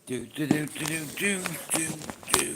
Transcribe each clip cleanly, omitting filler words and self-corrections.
Do do do do do do do.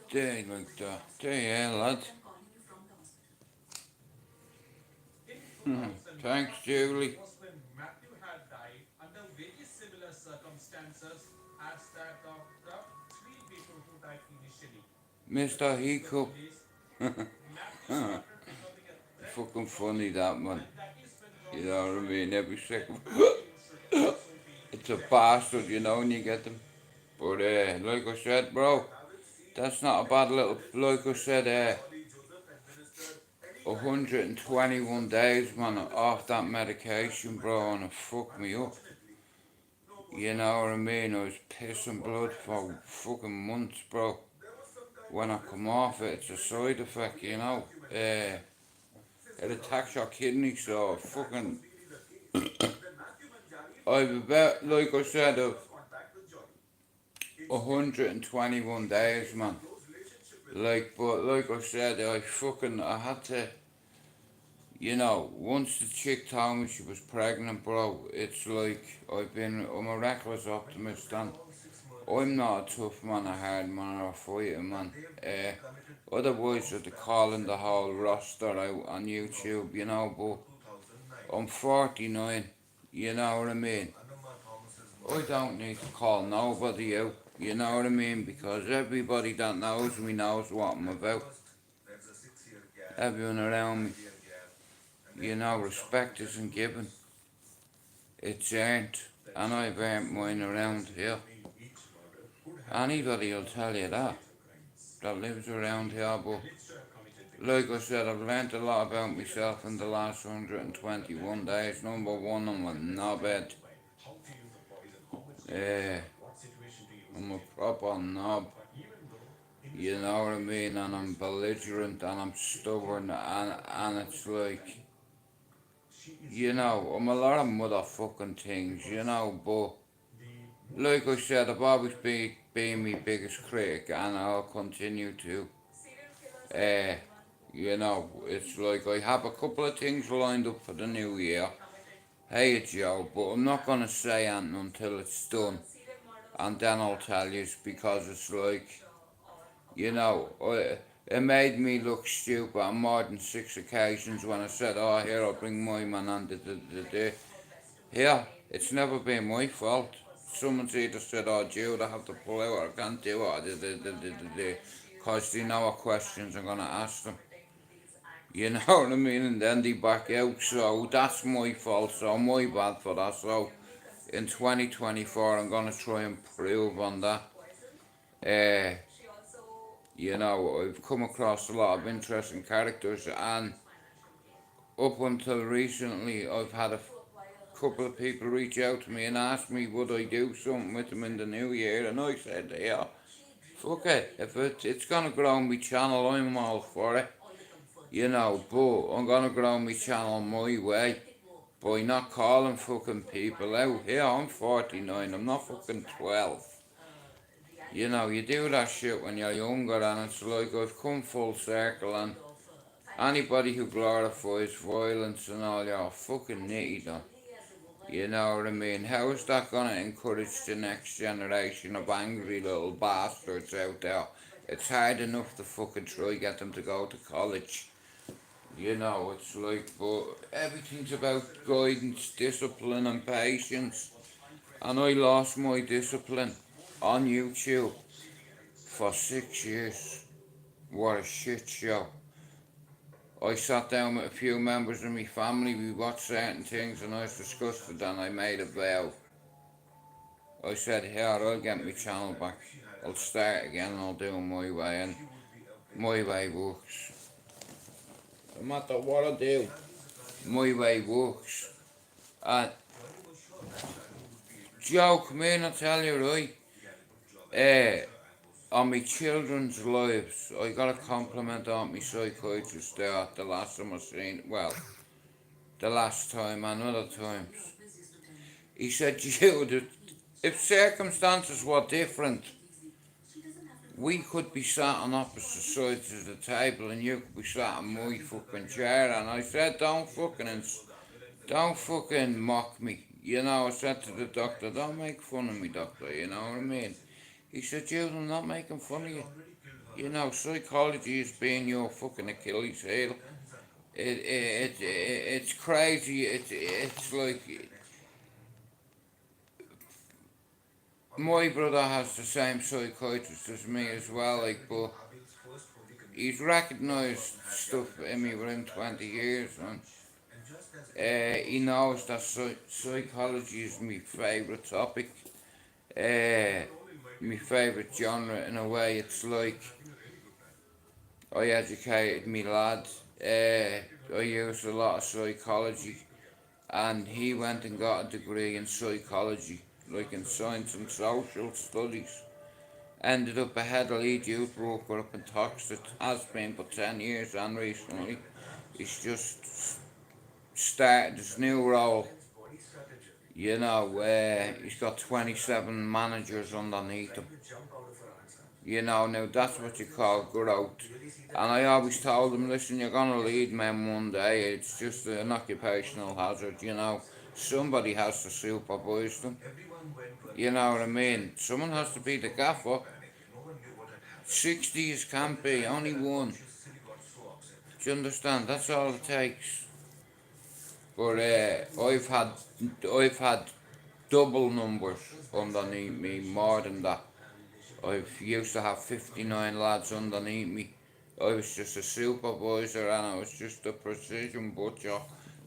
Stay like that. Stay, lad. Thanks, Julie. Mr. Hiccup. Fucking funny, that man. You know what I mean? Every second. It's a bastard, you know, when you get them. But, like I said, bro, that's not a bad little. Like I said, 121 days, man, off that medication, bro, and it fucked me up. You know what I mean? I was pissing blood for fucking months, bro. When I come off it, it's a side effect, you know. It attacks your kidney, so fucking. I've about, like I said, of 121 days, man. But like I said, I had to, once the chick told me she was pregnant, bro, it's like, I'm a reckless optimist, and I'm not a tough man, a hard man, or a fighter, man. Otherwise, I'd be calling the whole roster out on YouTube, but I'm 49, you know what I mean? I don't need to call nobody out, you know what I mean? Because everybody that knows me knows what I'm about. Everyone around me, respect isn't given. It's earned, and I've earned mine around here. Anybody will tell you that lives around here, but like I said, I've learnt a lot about myself in the last 121 days. Number one, I'm a knobhead. I'm a proper knob. You know what I mean? And I'm belligerent and I'm stubborn, and it's like, I'm a lot of motherfucking things, but like I said, I've always been my biggest critic, and I'll continue to. It's like I have a couple of things lined up for the new year. Hey, Joe, but I'm not gonna say anything until it's done, and then I'll tell you, because it's like, it made me look stupid on more than 6 occasions when I said, oh, here, I'll bring my man on the. Here, it's never been my fault. Someone's either said, oh, Jude, I have to pull out, or I can't do it, because they know what questions I'm going to ask them. You know what I mean? And then they back out, so that's my fault, so my bad for that. So in 2024, I'm gonna try and improve on that. Uh, I've come across a lot of interesting characters, and up until recently, I've had a couple of people reach out to me and ask me would I do something with them in the new year, and I said, yeah, fuck it. If it's gonna grow my channel, I'm all for it. But I'm gonna grow my channel my way by not calling fucking people out. Yeah, I'm 49, I'm not fucking 12. You do that shit when you're younger, and it's like I've come full circle, and anybody who glorifies violence and all, you're a fucking nitty done. You know what I mean? How is that gonna encourage the next generation of angry little bastards out there? It's hard enough to fucking try get them to go to college. It's like, but everything's about guidance, discipline, and patience. And I lost my discipline on YouTube for 6 years. What a shit show. I sat down with a few members of my family, we watched certain things, and I was disgusted, and I made a vow. I said, here, I'll get my channel back. I'll start again and I'll do it my way, and my way works. No matter what I do, my way works. And Joe, come in, I tell you, right? On my children's lives, I got a compliment on my psychiatrist there at the last time I seen, well, the last time and other times. He said, Jude, if circumstances were different, we could be sat on opposite sides of the table and you could be sat in my fucking chair. And I said, don't fucking mock me. I said to the doctor, don't make fun of me, doctor, you know what I mean? He said, Jude, I'm not making fun of you. Psychology is being your fucking Achilles heel. It's crazy. It's like my brother has the same psychiatrist as me as well, but he's recognised stuff in me within 20 years, and he knows that psychology is my favourite topic, my favourite genre in a way. It's like I educated me lad, I used a lot of psychology, and he went and got a degree in psychology, like in science and social studies. Ended up a head of lead youth worker up in Toxteth, has been for 10 years, and recently he's just started this new role. He's got 27 managers underneath him. Now that's what you call growth. And I always told him, listen, you're gonna lead men one day, it's just an occupational hazard, Somebody has to supervise them. You know what I mean? Someone has to be the gaffer. 60s can't be, only one. Do you understand? That's all it takes. But I've had double numbers underneath me, more than that. I've used to have 59 lads underneath me. I was just a supervisor, and I was just a precision butcher.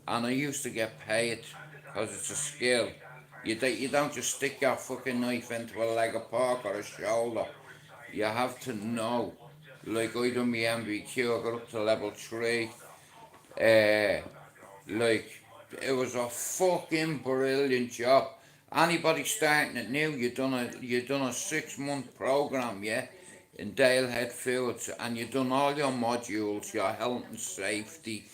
And I used to get paid because it's a skill. You don't just stick your fucking knife into a leg of pork or a shoulder. You have to know. Like I done my MVQ, I got up to level 3. It was a fucking brilliant job. Anybody starting it new, you done a 6-month program, yeah, in Dalehead Fields, and you done all your modules, your health and safety.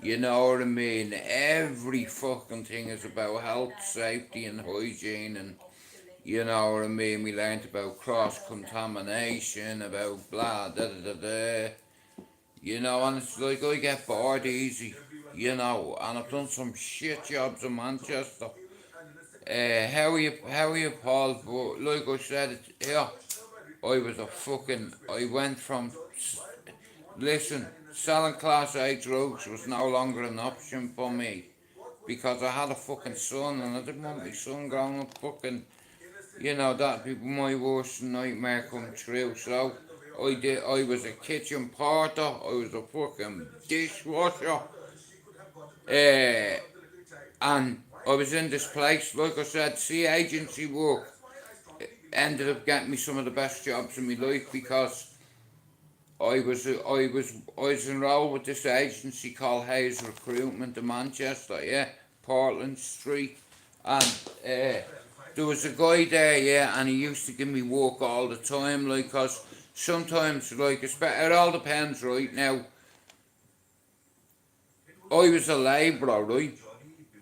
You know what I mean? Every fucking thing is about health, safety, and hygiene, and you know what I mean? We learned about cross-contamination, about blah, da da da da. And it's like I get bored easy, and I've done some shit jobs in Manchester. How are you, Paul? But like I said, I went from, listen, selling class A drugs was no longer an option for me, because I had a fucking son, and I didn't want my son growing up fucking, that'd be my worst nightmare come true. So I was a kitchen porter, I was a fucking dishwasher, and I was in this place, like I said, see, agency work ended up getting me some of the best jobs in my life because I was enrolled with this agency called Hayes Recruitment in Manchester, yeah, Portland Street, and there was a guy there, yeah, and he used to give me work all the time, like, cause sometimes, like, it all depends, right now. I was a labourer, right,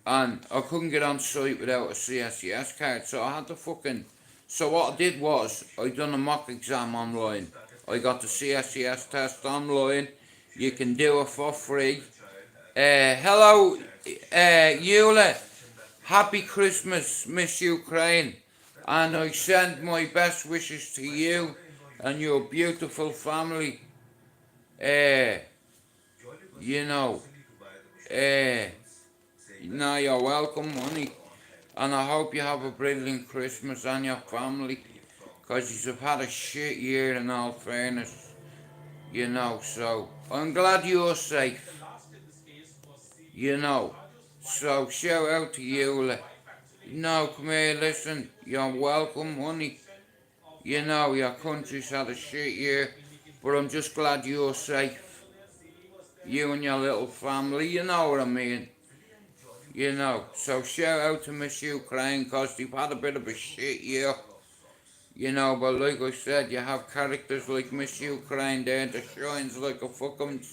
and I couldn't get on site without a CSCS card, so I had to fucking. So what I did was, I done a mock exam online. I got the CSCS test online. You can do it for free. Hello, Eula. Happy Christmas, Miss Ukraine. And I send my best wishes to you and your beautiful family. Uh, you know, uh, no, you're welcome, honey. And I hope you have a brilliant Christmas and your family. Because you've had a shit year in all fairness. You know, so I'm glad you're safe. You know. So shout out to you. No, come here, listen. You're welcome, honey. You know, your country's had a shit year. But I'm just glad you're safe. You and your little family, you know what I mean. You know, so shout out to Miss Ukraine because they've had a bit of a shit year. You know, but like I said, you have characters like Miss Ukraine there that shines like a fucking,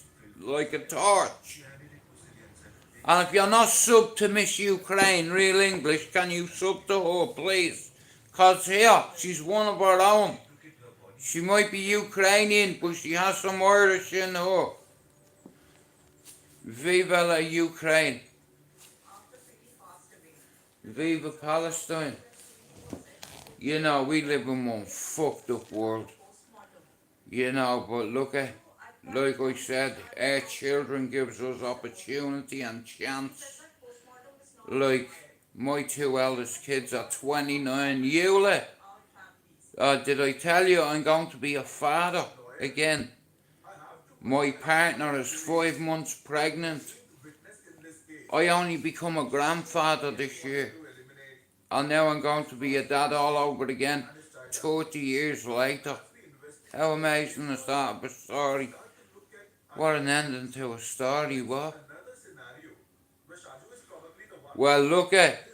like a torch. And if you're not sub to Miss Ukraine, real English, can you sub to her, please? Because here, she's one of our own. She might be Ukrainian, but she has some Irish in her. Viva la Ukraine. Viva Palestine. You know, we live in one fucked up world. You know, but look at, like I said, our children gives us opportunity and chance. Like, my two eldest kids are 29. Eula, did I tell you I'm going to be a father again? My partner is 5 months pregnant. I only become a grandfather this year. And now I'm going to be a dad all over again, 30 years later. How amazing is that of a story? What an ending to a story, what? Well, look at.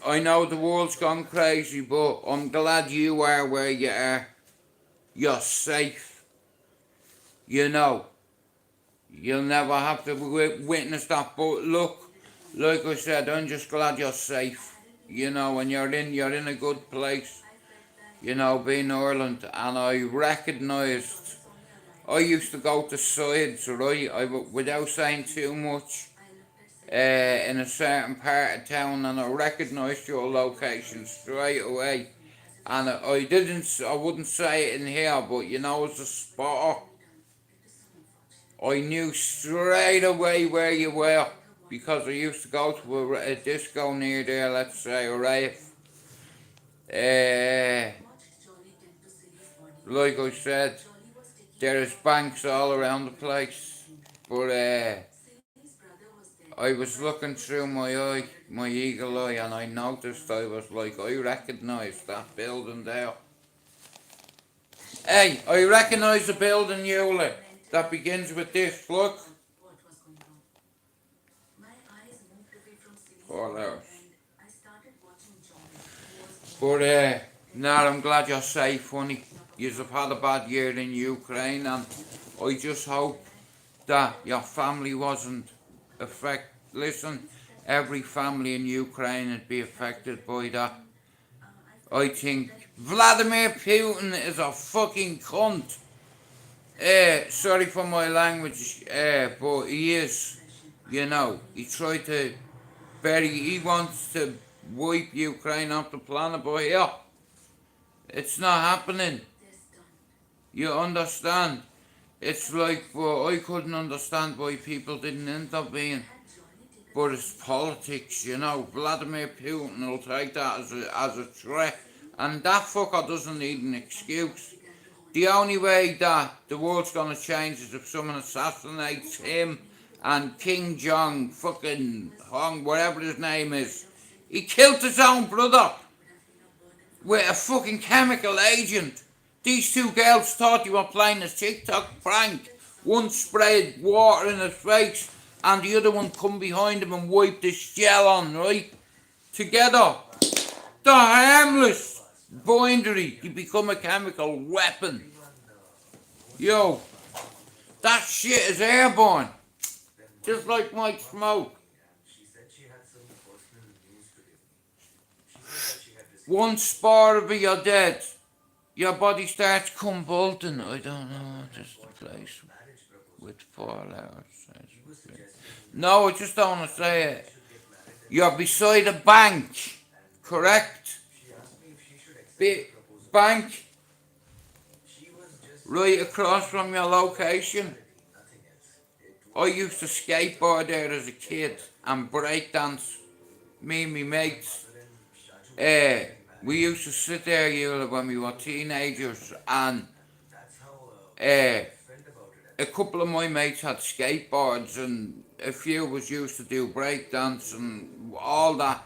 I know the world's gone crazy, but I'm glad you are where you are. You're safe. You know, you'll never have to witness that, but look, like I said, I'm just glad you're safe. You know, and you're in a good place. You know, being Ireland, and I recognised. I used to go to sides, right? Without saying too much, in a certain part of town, and I recognised your location straight away. And I wouldn't say it in here, but you know, as a spotter, I knew straight away where you were because I used to go to a disco near there, let's say, a rave. Like I said, there's banks all around the place, but I was looking through my eagle eye, and I noticed I was like, I recognised that building there. Hey, I recognise the building, Eula, that begins with this, look. 4 hours. But, nah, I'm glad you're safe, honey. You've had a bad year in Ukraine, and I just hope that your family wasn't affected. Listen, every family in Ukraine would be affected by that. I think Vladimir Putin is a fucking cunt. Sorry for my language, but he is. You know, he tried to he wants to wipe Ukraine off the planet, but yeah, it's not happening. You understand? It's like, well, I couldn't understand why people didn't intervene. But it's politics, you know. Vladimir Putin will take that as a threat. And that fucker doesn't need an excuse. The only way that the world's going to change is if someone assassinates him and King Jong, fucking Hong, whatever his name is, he killed his own brother with a fucking chemical agent. These two girls thought they were playing a TikTok prank. One sprayed water in his face and the other one come behind him and wiped his gel on, right? Together, they're harmless. Bindery, they become a chemical weapon. Yo, that shit is airborne. Just like Mike Smoke. One spore of it, you're dead. Your body starts convulsing. I don't know, just the place with 4 letters. No, I just don't want to say it. You're beside a bank, correct? Bank right across from your location. I used to skateboard there as a kid and breakdance. Me and me mates. We used to sit there when we were teenagers, and a couple of my mates had skateboards and a few of us used to do breakdance and all that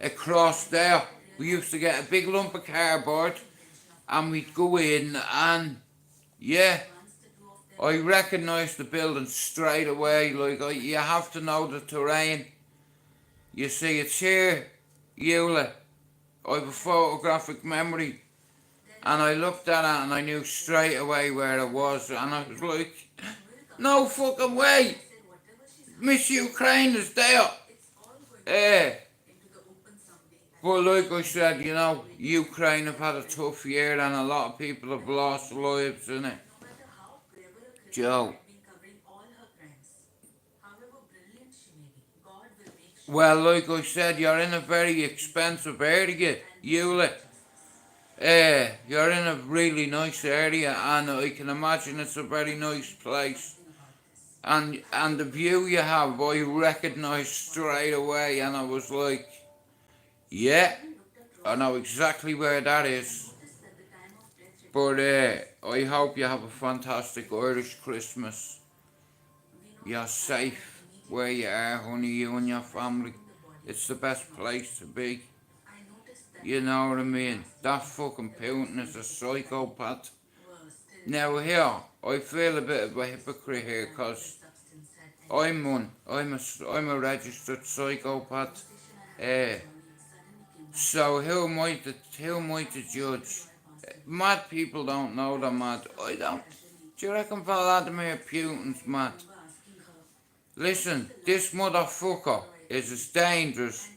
across there. We used to get a big lump of cardboard and we'd go in, and yeah, I recognised the building straight away. Like, you have to know the terrain. You see, it's here, Eula. I have a photographic memory, and I looked at it and I knew straight away where it was, and I was like, no fucking way, Miss Ukraine is there. But like I said, Ukraine have had a tough year and a lot of people have lost lives in it. Joe. Well, like I said, you're in a very expensive area, Eula. You're in a really nice area, and I can imagine it's a very nice place. And the view you have, I recognised straight away, and I was like, yeah, I know exactly where that is. But I hope you have a fantastic Irish Christmas. You're safe where you are, honey, you and your family. It's the best place to be. You know what I mean? That fucking Putin is a psychopath. Now here, I feel a bit of a hypocrite here, because I'm a registered psychopath. So who am I to judge? Mad people don't know they're mad. I don't. Do you reckon Vladimir Putin's mad? Listen, this motherfucker is as dangerous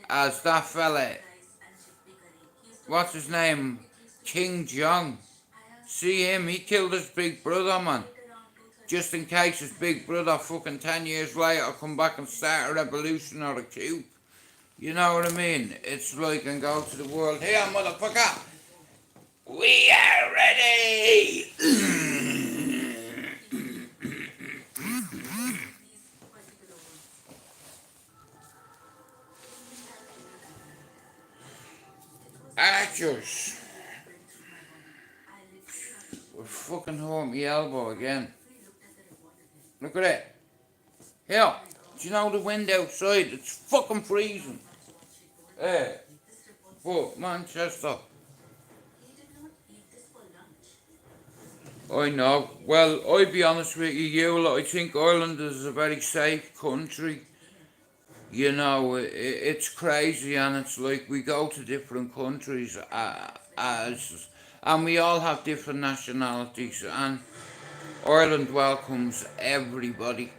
as that fella. What's his name? King Jong. See him? He killed his big brother, man. Just in case his big brother fucking 10 years later come back and start a revolution or a coup. You know what I mean? It's like, and go to the world. Here, motherfucker! We are ready! Archers. We're fucking home my elbow again. Look at it. Here, do you know the wind outside? It's fucking freezing. But Manchester. I know. Well, I'll be honest with you, I think Ireland is a very safe country. You know, it's crazy, and it's like we go to different countries and we all have different nationalities, and Ireland welcomes everybody.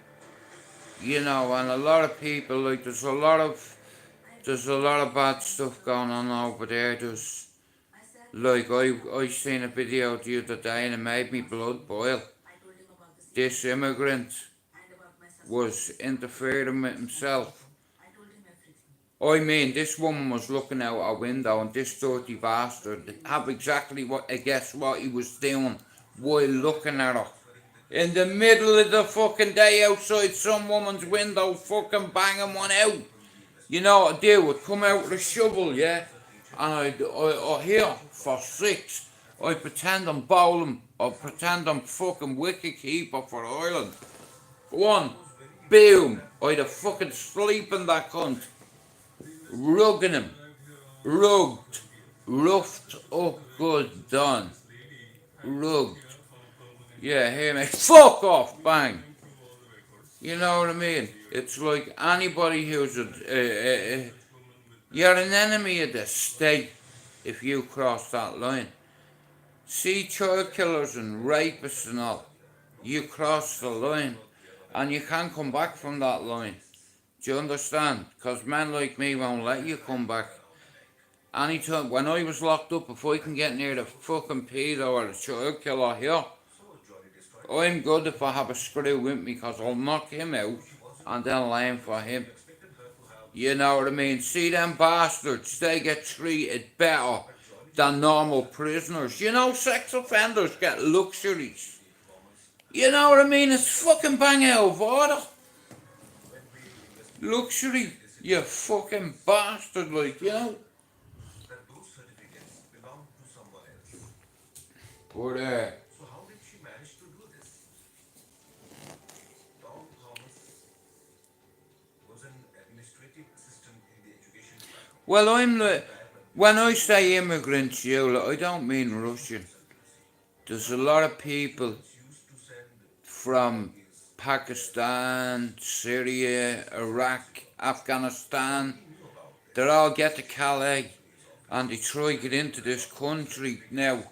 You know, and a lot of people, like, there's a lot of bad stuff going on over there. There's, like, I seen a video the other day and it made me blood boil. This immigrant was interfering with himself. I mean, this woman was looking out her window, and this dirty bastard have exactly what he was doing while looking at her. In the middle of the fucking day outside some woman's window, fucking banging one out. You know what I do? I'd come out with a shovel, yeah? And I here for 6. I pretend I'm bowling. I pretend I'm fucking wicket keeper for Ireland. Go on. Boom! I'd have fucking sleeping that cunt. Rugging him. Rugged. Roughed up good done. Rugged. Yeah, here mate. Fuck off! Bang! You know what I mean? It's like anybody who's you're an enemy of the state if you cross that line. See child killers and rapists and all. You cross the line and you can't come back from that line. Do you understand? Because men like me won't let you come back. Anytime, when I was locked up, if I can get near the fucking pedo or the child killer here, I'm good if I have a screw with me because I'll knock him out and then lay for him. You know what I mean? See them bastards, they get treated better than normal prisoners. You know, sex offenders get luxuries. You know what I mean? It's fucking bang out of order. Luxury, you fucking bastard, like, you know. But, well, I'm like, when I say immigrants, I don't mean Russian. There's a lot of people from Pakistan, Syria, Iraq, Afghanistan. They all get to Calais and they try to get into this country. Now,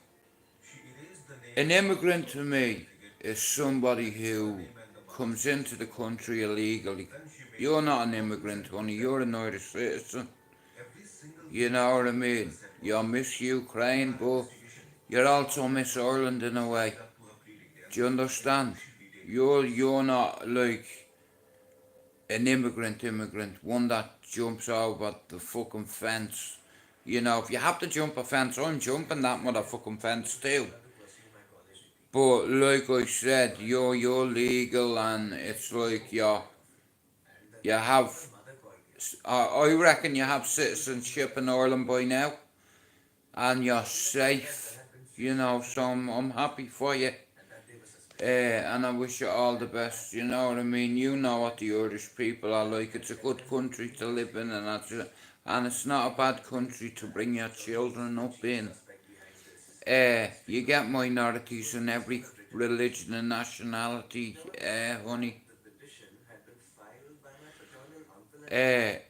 an immigrant to me is somebody who comes into the country illegally. You're not an immigrant, honey, you're an Irish citizen. You know what I mean? You're Miss Ukraine, but you're also Miss Ireland in a way. Do you understand? You're not like an immigrant, one that jumps over the fucking fence. You know, if you have to jump a fence, I'm jumping that motherfucking fence too. But like I said, you're legal and it's like you have, I reckon you have citizenship in Ireland by now and you're safe, you know, so I'm happy for you. And I wish you all the best, you know what I mean? You know what the Irish people are like. It's a good country to live in and it's not a bad country to bring your children up in. You get minorities in every religion and nationality, honey. A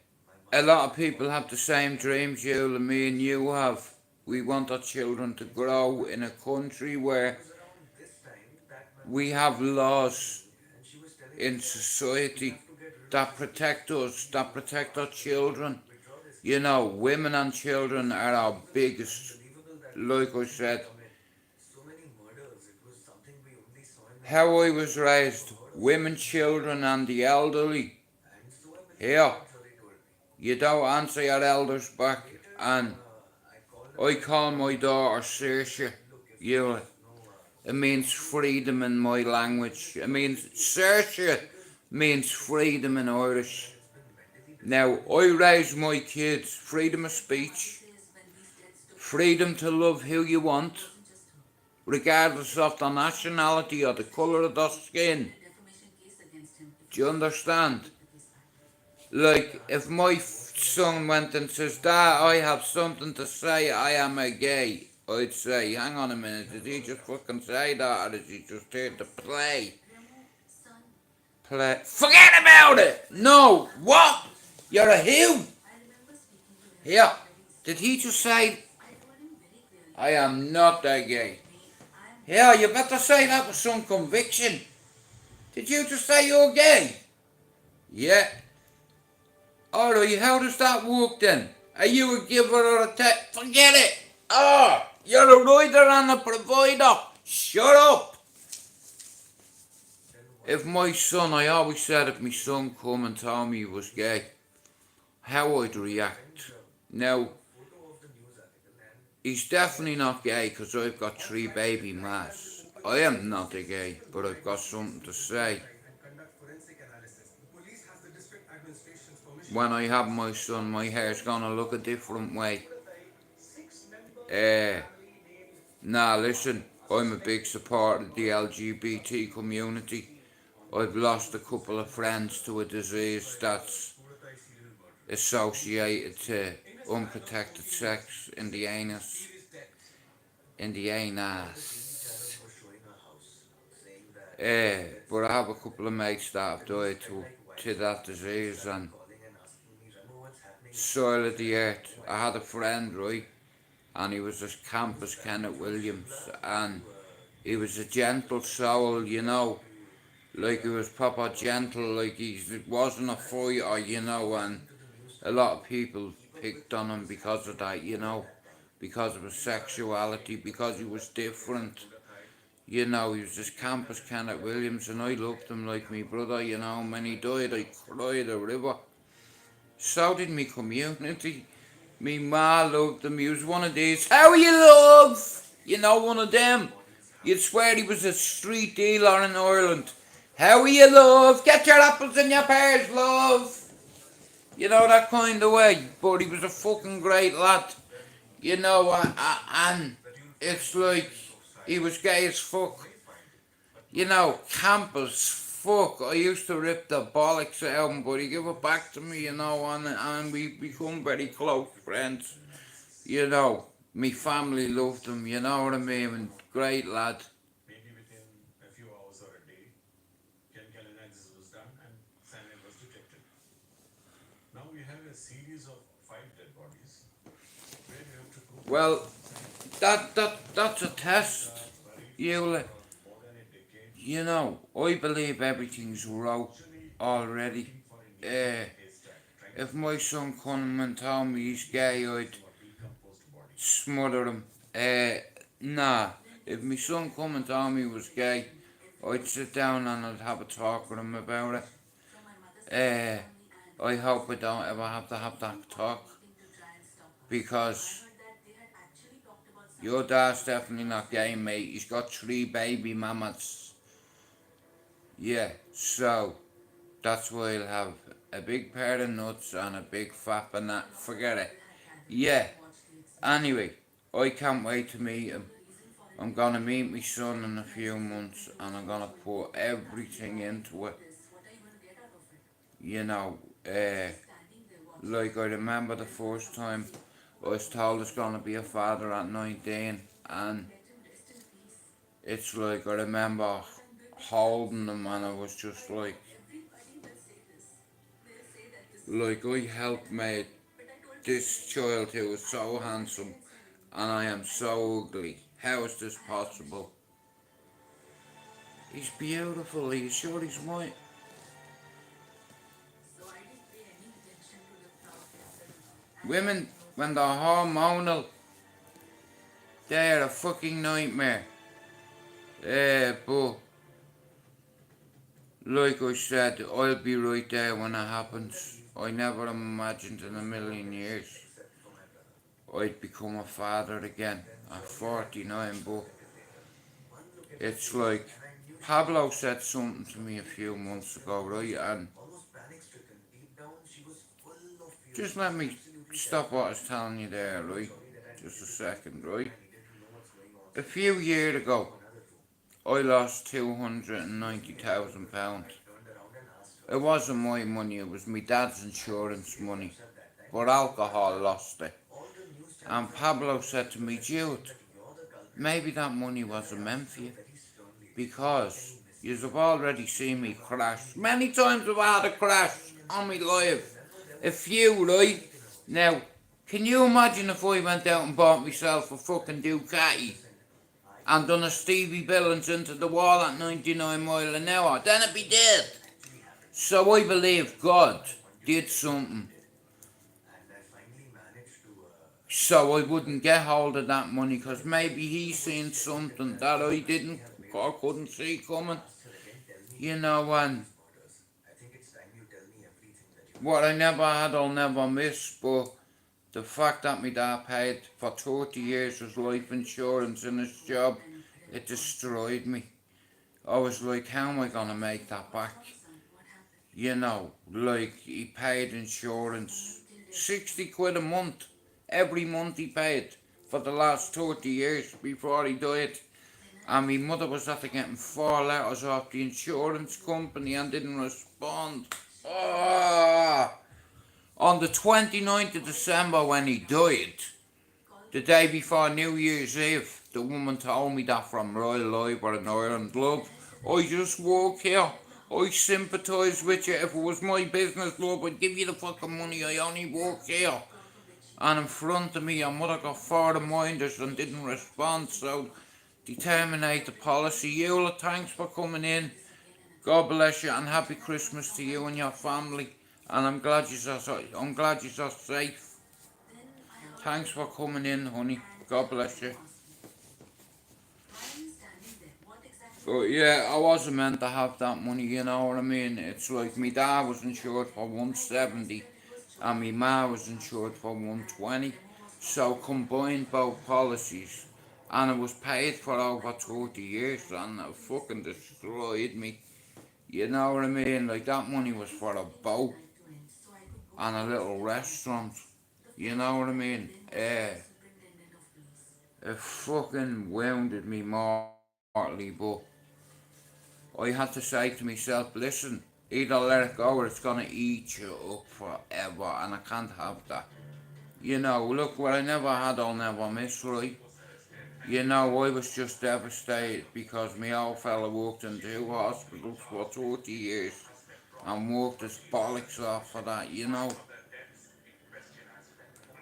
lot of people have the same dreams me and you have. We want our children to grow in a country where we have laws in society that protect us, that protect our children. You know, women and children are our biggest, like I said. How I was raised, women, children and the elderly. Here, you don't answer your elders back and I call my daughter Saoirse. It means freedom in my language. It means Saoirse means freedom in Irish. Now, I raise my kids freedom of speech, freedom to love who you want, regardless of their nationality or the colour of their skin. Do you understand? Like, if my son went and says, Dad, I have something to say, I am a gay, I'd say, hang on a minute, did he just fucking say that, or did he just here to play? Forget about it! No! What? You're a who? Yeah. Did he just say, I am not a gay? Yeah, you better say that with some conviction. Did you just say you're gay? Yeah. Alright, how does that work then? Are you a giver or a take? Forget it! Oh, you're a rider and a provider. Shut up! If my son, I always said if my son come and told me he was gay, how I'd react. Now, he's definitely not gay because I've got 3 baby mas. I am not a gay, but I've got something to say. When I have my son, my hair's gonna look a different way. Nah, listen, I'm a big supporter of the LGBT community. I've lost a couple of friends to a disease that's associated to unprotected sex in the anus. In the anus. But I have a couple of mates that have died to that disease and soil of the earth. I had a friend, right, and he was as camp as Kenneth Williams, and he was a gentle soul, you know, like he was proper gentle, like he wasn't a fighter, you know, and a lot of people picked on him because of that, you know, because of his sexuality, because he was different. You know, he was as camp as Kenneth Williams, and I loved him like me brother, you know. When he died, I cried a river. So did me community. Me ma loved him. He was one of these, how are you, love? You know, one of them. You'd swear he was a street dealer in Ireland. How are you, love? Get your apples and your pears, love. You know, that kind of way. But he was a fucking great lad. You know, and it's like he was gay as fuck. You know, camp as fuck. I used to rip the bollocks out of him, but he gave it back to me, you know, and we become very close friends. You know, me family loved him, you know what I mean? And great lad. Well, that's a test, you know, I believe everything's wrote already. If my son come and told me he's gay, I'd smother him. Nah, if my son come and told me he was gay, I'd sit down and I'd have a talk with him about it. I hope I don't ever have to have that talk, because your dad's definitely not gay, mate. He's got 3 baby mamas. Yeah, so that's why he'll have a big pair of nuts and a big fat banana. Forget it. Yeah. Anyway, I can't wait to meet him. I'm gonna meet my son in a few months, and I'm gonna put everything into it. You know, like I remember the first time I was told I was gonna be a father at 19, and it's like I remember holding him, and I was just like I helped made this child who was so handsome, and I am so ugly. How is this possible? He's beautiful. Are you sure he's mine? Women, when they're hormonal, they're a fucking nightmare. But like I said, I'll be right there when it happens. I never imagined in a million years I'd become a father again at 49, but it's like Pablo said something to me a few months ago, right? And just let me stop what I was telling you there, right? Just a second, right? A few years ago, I lost £290,000. It wasn't my money, it was my dad's insurance money. But alcohol lost it. And Pablo said to me, Jude, maybe that money wasn't meant for you, because you've already seen me crash. Many times I've had a crash on me life. A few, right? Now, can you imagine if I went out and bought myself a fucking Ducati and done a Stevie Billings into the wall at 99 mile an hour? Then I'd be dead. So I believe God did something so I wouldn't get hold of that money, because maybe he seen something that I didn't or couldn't see coming. You know, and what I never had I'll never miss, but the fact that my dad paid for 30 years of life insurance in his job, it destroyed me. I was like, how am I gonna make that back? You know, like, he paid insurance 60 quid a month. Every month he paid for the last 30 years before he died. And my mother was after getting 4 letters off the insurance company and didn't respond. Oh. On the 29th of December when he died, the day before New Year's Eve, the woman told me that from Royal Library in Ireland. Love, I just work here. I sympathise with you. If it was my business, love, I'd give you the fucking money. I only work here. And in front of me, your mother got 4 reminders and didn't respond, so they terminate the policy. Eula, thanks for coming in. God bless you and happy Christmas to you and your family. And I'm glad you're safe. Thanks for coming in, honey. God bless you. But yeah, I wasn't meant to have that money, you know what I mean? It's like my dad was insured for 170 and my ma was insured for 120. So combined both policies and it was paid for over 30 years and it fucking destroyed me. You know what I mean? Like that money was for a boat and a little restaurant. You know what I mean? It fucking wounded me mortally, but I had to say to myself, listen, either let it go or it's gonna eat you up forever, and I can't have that. You know, look, what I never had, I'll never miss, right? You know, I was just devastated because my old fella worked in 2 hospitals for 30 years and worked his bollocks off for that, you know?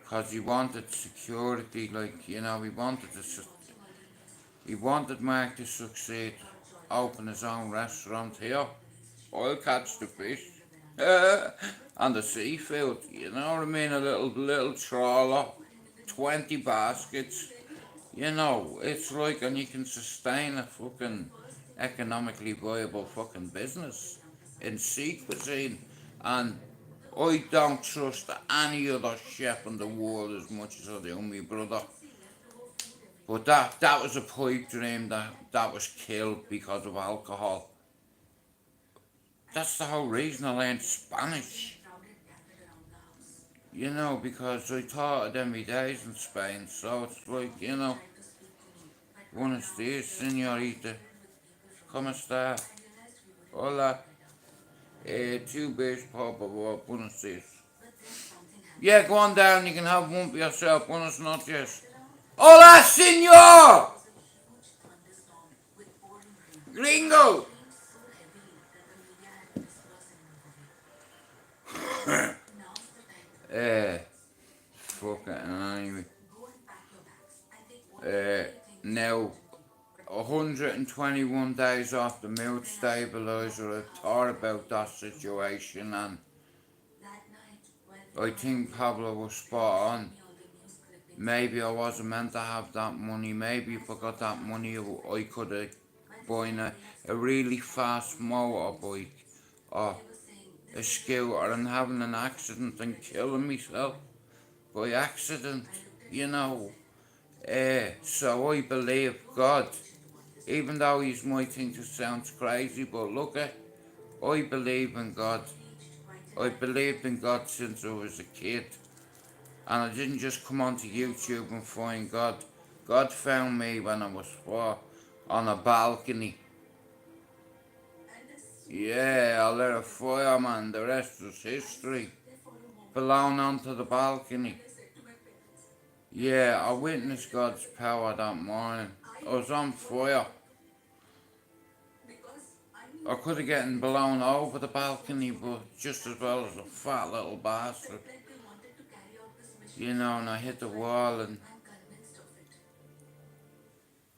Because he wanted security, like, you know, he wanted Mark to succeed, open his own restaurant here. I'll catch the fish. And the seafood, you know what I mean? A little trawler, 20 baskets. You know, it's like, and you can sustain a fucking economically viable fucking business in sea cuisine. And I don't trust any other chef in the world as much as I do my brother. But that was a pipe dream that was killed because of alcohol. That's the whole reason I learned Spanish. You know, because I taught it every days in Spain, so it's like, you know, buenos dias, señorita. ¿Cómo está? Hola. Two beers, por favor, buenos dias. Yeah, go on down, you can have one for yourself. Buenos noches. Hola, señor! Gringo! uh, fucking anyway. Now, 121 days off the mood stabiliser, I thought about that situation and I think Pablo was spot on. Maybe I wasn't meant to have that money. Maybe if I got that money, I could have bought a really fast motorbike or a scooter and having an accident and killing myself by accident, you know. So I believe God, even though you might think it sounds crazy, but look at, I believe in God. I believed in God since I was a kid. And I didn't just come onto YouTube and find God. God found me when I was 4 on a balcony. Yeah, I lit a fire, man. The rest was history. Blown onto the balcony. Yeah, I witnessed God's power that morning. I was on fire. I could have gotten blown over the balcony, but just as well as a fat little bastard. You know, and I hit the wall and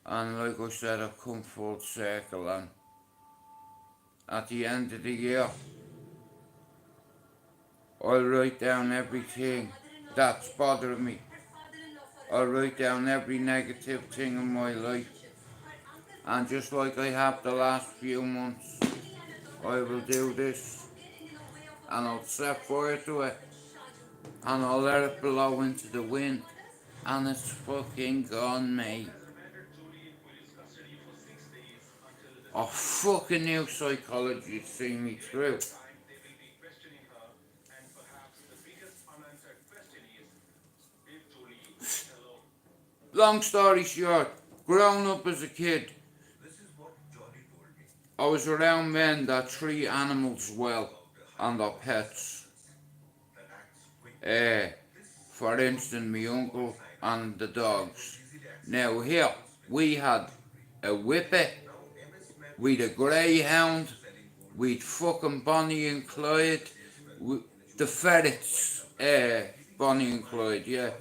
like I said, I've come full circle and at the end of the year, I'll write down everything that's bothering me. I'll write down every negative thing in my life. And just like I have the last few months, I will do this. And I'll set fire to it. And I'll let it blow into the wind. And it's fucking gone, mate. A fucking new psychology to see me through. Long story short, growing up as a kid, I was around men that treat animals well and their pets. Uh, for instance, my uncle and the dogs. Now here, we had a whippet, we'd a greyhound, we'd fucking Bonnie and Clyde, the ferrets, Bonnie and Clyde, yeah.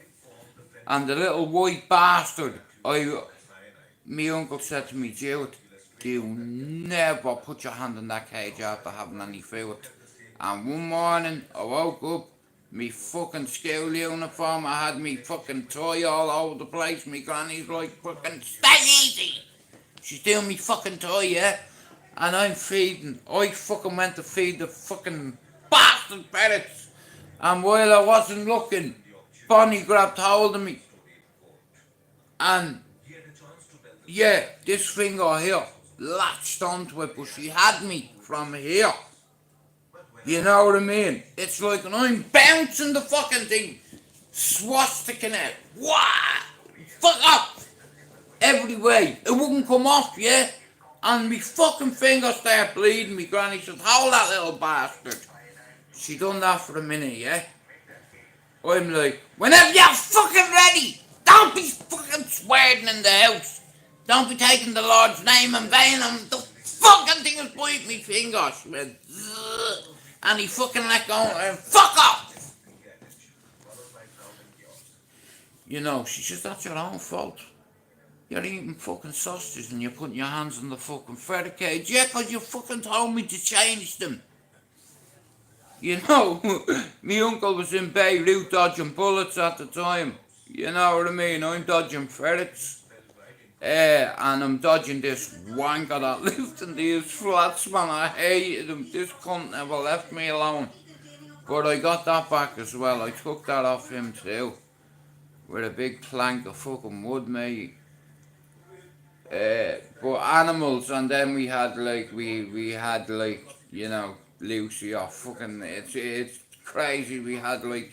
And the little white bastard, my uncle said to me, Jude, you never put your hand in that cage after having any food. And one morning, I woke up, me fucking school uniform, I had me fucking toy all over the place, me granny's like, fucking, stay easy! She's doing me fucking toy, yeah? And I fucking went to feed the fucking bastard parrots. And while I wasn't looking, Bonnie grabbed hold of me. And yeah, this finger here latched onto it, but she had me from here. You know what I mean? It's like, and I'm bouncing the fucking thing, swasticking it. Wah! Fuck up! Every way. It wouldn't come off, yeah? And me fucking finger started bleeding. Me granny said, hold that little bastard. She done that for a minute, yeah? I'm like, whenever you're fucking ready, don't be fucking swearing in the house. Don't be taking the Lord's name in vain. And the fucking thing is biting me finger. She went, zzz, and he fucking let go and fuck off. You know, she says, that's your own fault. You're eating fucking sausages and you're putting your hands in the fucking ferret cage. Yeah, because you fucking told me to change them. You know, me uncle was in Beirut dodging bullets at the time. You know what I mean? I'm dodging ferrets. And I'm dodging this wanker that lived in these flats, man. I hated him. This cunt never left me alone. But I got that back as well. I took that off him too. With a big plank of fucking wood, mate. But animals, and then we had like, you know, Lucy, or fucking, it's crazy. We had like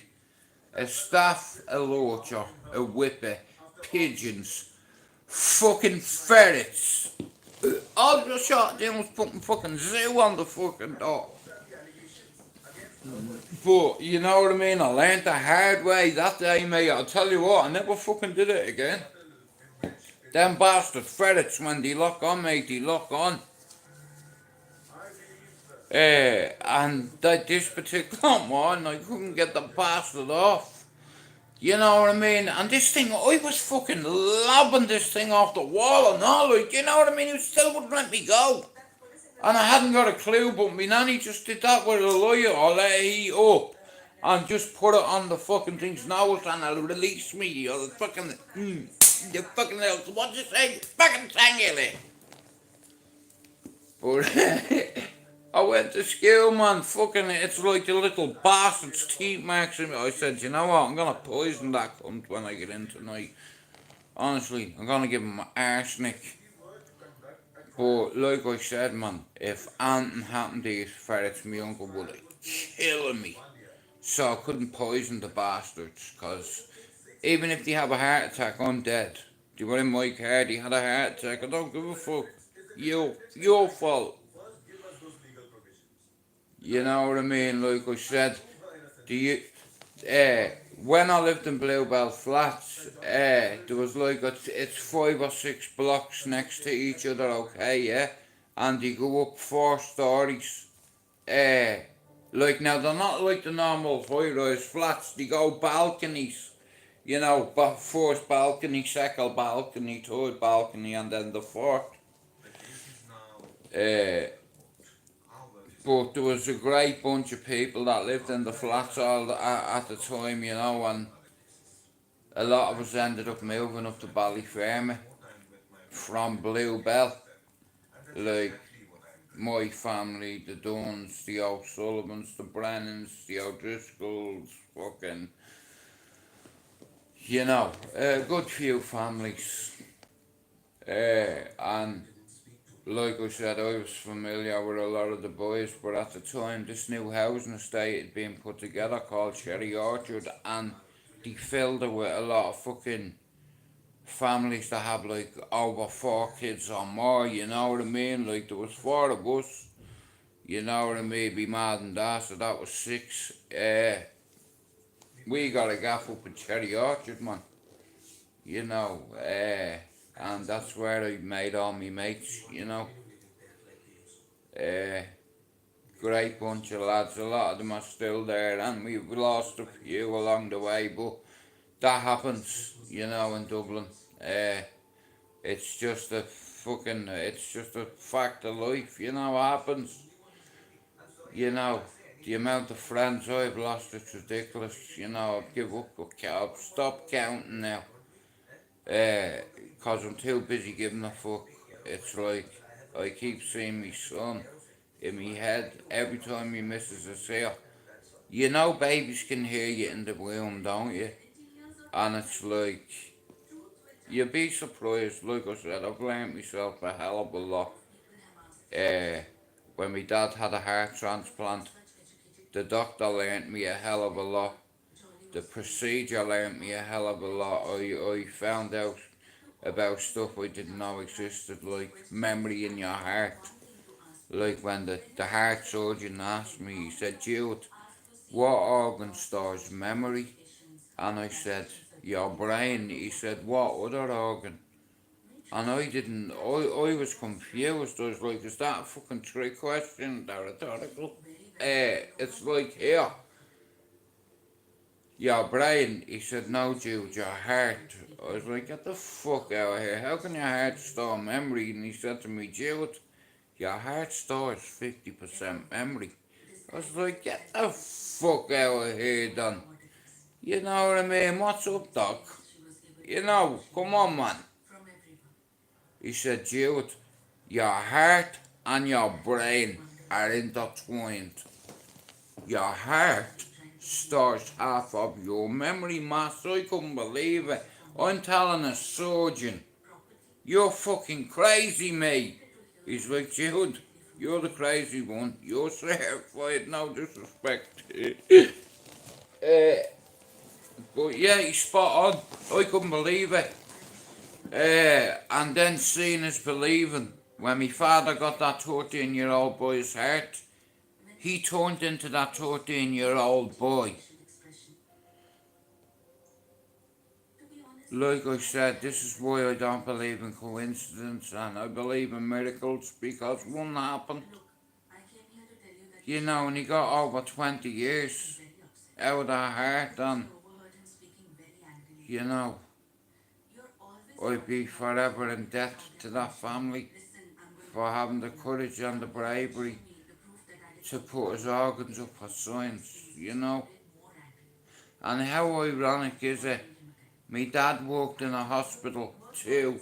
a staff, a lurcher, a whippet, pigeons, fucking ferrets. All the shot then was putting fucking zoo on the fucking door. But, you know what I mean, I learned the hard way that day, mate. I'll tell you what, I never fucking did it again. Them bastard ferrets, when they lock on, mate, they lock on. And this particular one, I couldn't get the bastard off. You know what I mean? And this thing, I was fucking lobbing this thing off the wall and all, like, you know what I mean? It still wouldn't let me go. And I hadn't got a clue, but me nanny just did that with a lawyer, or let it heat up. And just put it on the fucking thing's nose and it'll release me, or the fucking, the fucking little, what'd you say? Fucking triangle. But I went to school, man, fucking, it's like the little bastard's teeth marks in me. I said, you know what, I'm gonna poison that cunt when I get in tonight. Honestly, I'm gonna give him arsenic. But like I said, man, if anything happened to these ferrets, my uncle would have killed me. So I couldn't poison the bastards, because even if they have a heart attack, I'm dead. They were in my car, they had a heart attack, I don't give a fuck. Your fault. You know what I mean? Like I said, when I lived in Bluebell Flats, there was like, it's 5 or 6 blocks next to each other, okay, yeah? And they go up 4 stories. Like, now they're not like the normal high-rise flats, they go balconies. You know, first balcony, second balcony, third balcony, and then the fourth. But there was a great bunch of people that lived in the flats all at the time, you know, and a lot of us ended up moving up to Ballyfermot from Bluebell. Like, my family, the Dunns, the O'Sullivans, the Brennans, the O'Driscolls, fucking, you know, a good few families. And like I said, I was familiar with a lot of the boys, but at the time this new housing estate had been put together called Cherry Orchard, and they filled it with a lot of fucking families that have like over 4 kids or more, you know what I mean? Like there was 4 of us, you know what I mean, be more than that, so that was 6. We got a gaff up in Cherry Orchard, man, you know, and that's where I made all my mates, you know. Uh, Great bunch of lads, a lot of them are still there, and we've lost a few along the way, but that happens, you know, in Dublin. It's just it's just a fact of life, you know, what happens. You know, the amount of friends I've lost, it's ridiculous, you know, I've give up, I've stopped counting now, cause I'm too busy giving a fuck. It's like, I keep seeing my son in my head every time he misses a sale. You know babies can hear you in the womb, don't you? And it's like, you'd be surprised, like I said, I've learned myself a hell of a lot. Uh, when my dad had a heart transplant, the doctor learnt me a hell of a lot. The procedure learnt me a hell of a lot. I found out about stuff I didn't know existed, like memory in your heart. Like when the heart surgeon asked me, he said, Jude, what organ stores memory? And I said, your brain. He said, what other organ? And I didn't, I was confused. I was like, is that a fucking trick question? That rhetorical? It's like, here, your brain. He said, no, Jude, your heart. I was like, get the fuck out of here. How can your heart store memory? And he said to me, Jude, your heart stores 50% memory. I was like, get the fuck out of here, then. You know what I mean? What's up, Doc? You know, come on, man. He said, Jude, your heart and your brain are intertwined. Your heart stores half of your memory, mass. I couldn't believe it. I'm telling a surgeon, you're fucking crazy, mate. He's like, Jude, you're the crazy one. You're certified, no disrespect. But yeah, he's spot on. I couldn't believe it. And then seeing is believing. When my father got that 13-year-old boy's heart, he turned into that 13-year-old boy. Like I said, this is why I don't believe in coincidence and I believe in miracles, because one happened. You know, and he got over 20 years out of that heart, and you know, I'd be forever in debt to that family for having the courage and the bravery to put his organs up for science, you know. And how ironic is it? My dad worked in a hospital too.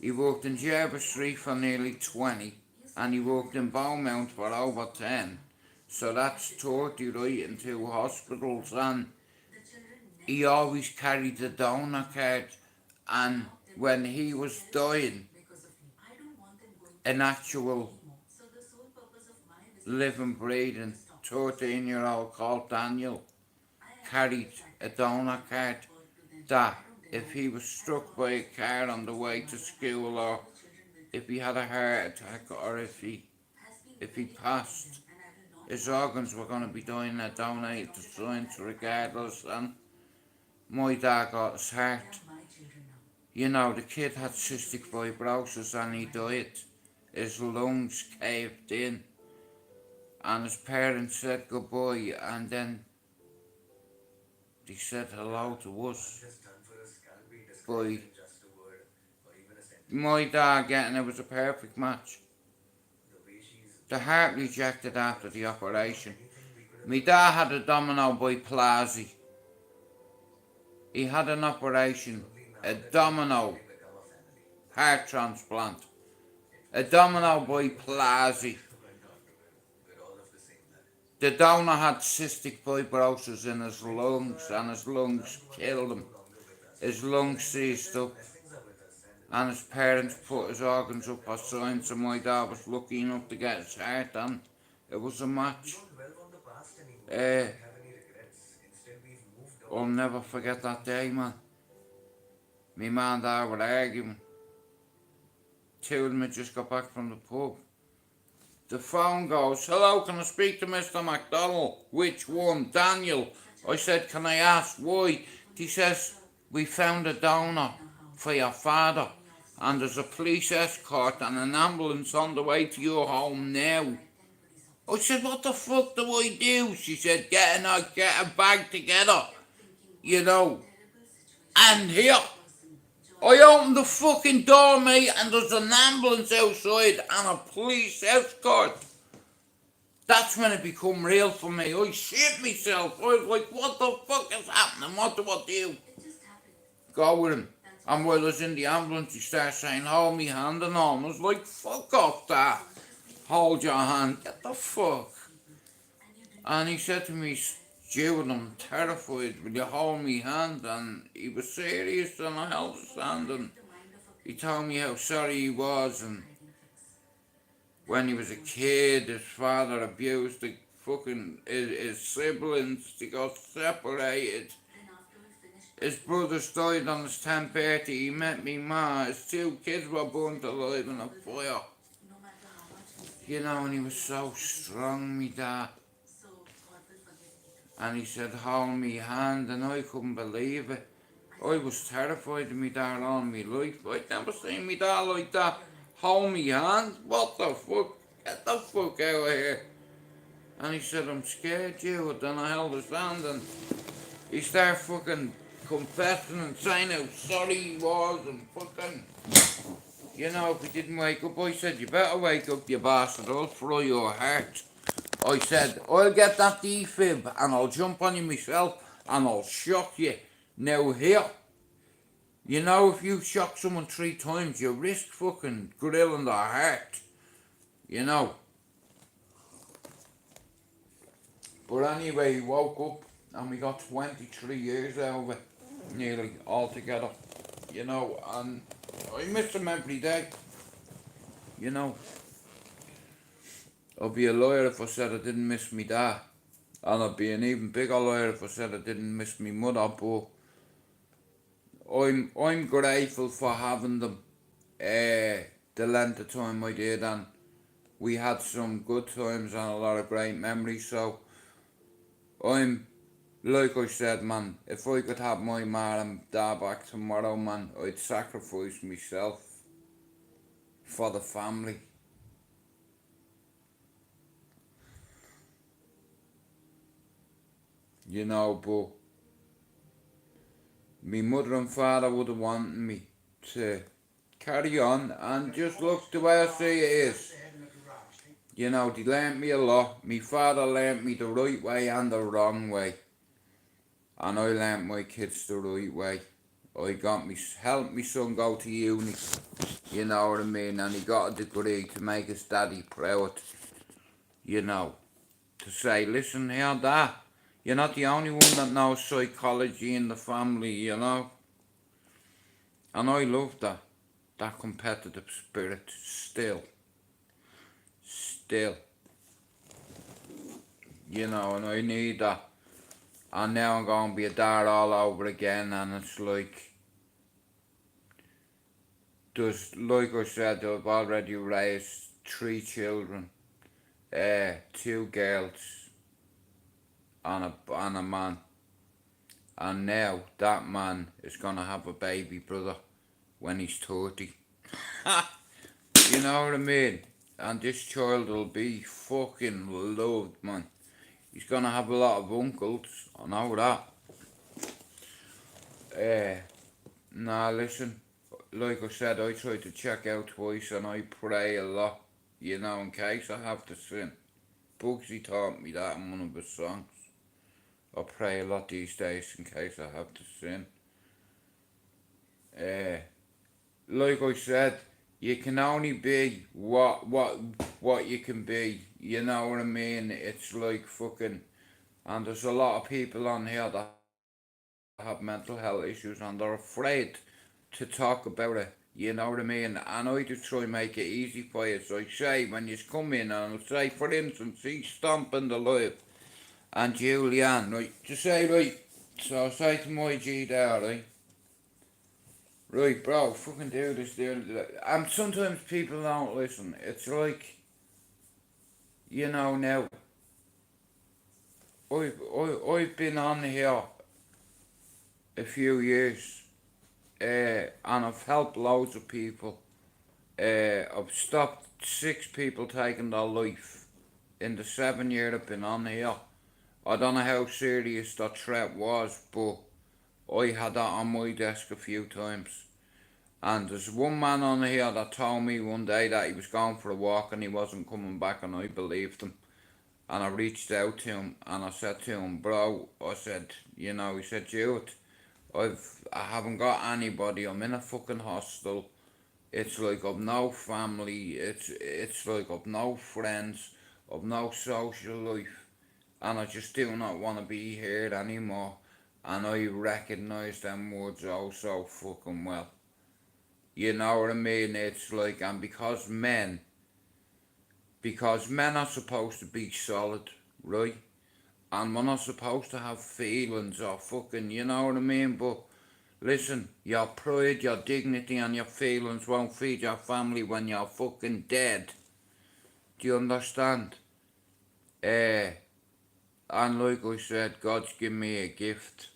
He worked in Jervis Street for nearly 20, and he worked in Beaumont for over 10. So that's 30 right in 2 hospitals, and he always carried a donor card. And when he was dying, an actual living, breathing 13-year-old called Daniel carried a donor card that if he was struck by a car on the way to school, or if he had a heart attack, or if he passed, his organs were going to be donated to science regardless. And my dad got his heart. You know, the kid had cystic fibrosis and he died. His lungs caved in and his parents said goodbye, and then they said hello to us by my dad getting it. Was a perfect match. The heart rejected after the operation. My dad had abdominal biplasia. He had an operation, abdominal heart transplant, abdominal biplasia. The donor had cystic fibrosis in his lungs, and his lungs killed him. His lungs seized up, and his parents put his organs up for science, and my dad was lucky enough to get his heart, and it was a match. I'll never forget that day, man. Me man and dad were arguing. Two of them had just got back from the pub. The phone goes, hello, can I speak to Mr. McDonald? Which one? Daniel. I said, can I ask why? He says, we found a donor for your father and there's a police escort and an ambulance on the way to your home now. I said, what the fuck do I do? She said, get a bag together, you know. And here, I opened the fucking door, mate, and there's an ambulance outside and a police escort. That's when it become real for me. I shit myself. I was like, what the fuck is happening? What do I do? Go with him. And while I was in the ambulance, he started saying, hold me hand and all. And I was like, fuck off that. Hold your hand. Get the fuck. And he said to me, Stuart, I'm terrified. Will you hold me hand? And he was serious and I held his hand and he told me how sorry he was and when he was a kid, his father abused his siblings. They got separated. His brothers died on his 10th birthday. He met me ma. His two kids were burnt alive in a fire. You know, and he was so strong, me dad. And he said, hold me hand, and I couldn't believe it. I was terrified of me dad all my life. I'd never seen me dad like that. Hold me hand? What the fuck? Get the fuck out of here. And he said, I'm scared, you. Then I held his hand and he started fucking confessing and saying how sorry he was and fucking, you know, if he didn't wake up, I said, you better wake up, you bastard, I'll fry your heart. I said, I'll get that defib and I'll jump on you myself and I'll shock you. Now here, you know, if you shock someone 3 times, you risk fucking grilling their heart. You know. But anyway, he woke up and we got 23 years out of it, nearly, all together. You know, and I miss him every day. You know. I'd be a liar if I said I didn't miss me dad. And I'd be an even bigger liar if I said I didn't miss me mother, but I'm grateful for having them the length of time I did, and we had some good times and a lot of great memories. So I'm, like I said, man, if I could have my ma and dad back tomorrow, man, I'd sacrifice myself for the family. You know, but me mother and father would have wanted me to carry on, and just look, the way I see it is, you know, they learnt me a lot. Me father learnt me the right way and the wrong way, and I learnt my kids the right way. I helped my son go to uni, you know what I mean, and he got a degree to make his daddy proud, you know, to say, listen here, dad, you're not the only one that knows psychology in the family, you know. And I love that competitive spirit still. You know, and I need that. And now I'm going to be a dad all over again, and it's like, like I said, I've already raised 3 children, 2 girls, and a man. And now that man is gonna have a baby brother when he's 30. You know what I mean? And this child will be fucking loved, man. He's gonna have a lot of uncles, I know that. Nah, listen, like I said, I try to check out twice and I pray a lot, you know, in case I have to sin. Bugsy taught me that in one of his songs. I pray a lot these days in case I have to sin. Like I said, you can only be what you can be. You know what I mean? It's like fucking, and there's a lot of people on here that have mental health issues and they're afraid to talk about it. You know what I mean? And I just try and make it easy for you. So I say, when you come in, and I'll say, for instance, he's stomping the live. And Julianne, right, to say, right, so I say to my G there, right, Right, bro, fucking do this, and sometimes people don't listen. It's like, now, I've been on here a few years, and I've helped loads of people. I've stopped 6 people taking their life in the 7 year I've been on here. I don't know how serious that threat was, but I had that on my desk a few times. And there's one man on here that told me one day that he was going for a walk and he wasn't coming back, and I believed him. And I reached out to him and I said to him, bro, I said, he said, Jude, I haven't got anybody. I'm in a fucking hostel. It's like I've no family. It's like I've no friends. I've no social life, and I just do not want to be here anymore. And I recognise them words oh so fucking well. You know what I mean? It's like, and because men are supposed to be solid, right? And we're not supposed to have feelings or fucking, you know what I mean? But listen, your pride, your dignity, and your feelings won't feed your family when you're fucking dead. Do you understand? And like I said, God's given me a gift.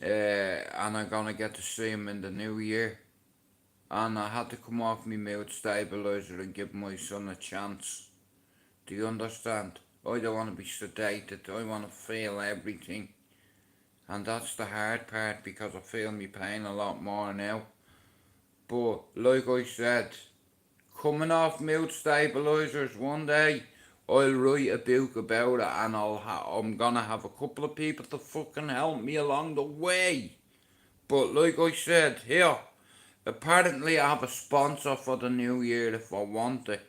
And I'm gonna get to see him in the new year. And I had to come off my mood stabilizer and give my son a chance. Do you understand? I don't want to be sedated. I want to feel everything. And that's the hard part, because I feel my pain a lot more now. But like I said, coming off mood stabilizers one day, I'll write a book about it, and I'm gonna have a couple of people to fucking help me along the way. But like I said, here, apparently I have a sponsor for the new year if I want it.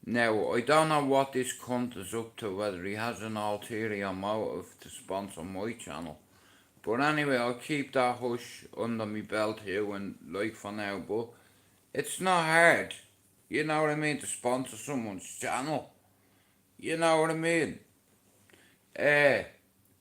Now, I don't know what this cunt is up to, whether he has an ulterior motive to sponsor my channel. But anyway, I'll keep that hush under my belt here and like for now, but it's not hard. You know what I mean? To sponsor someone's channel. You know what I mean?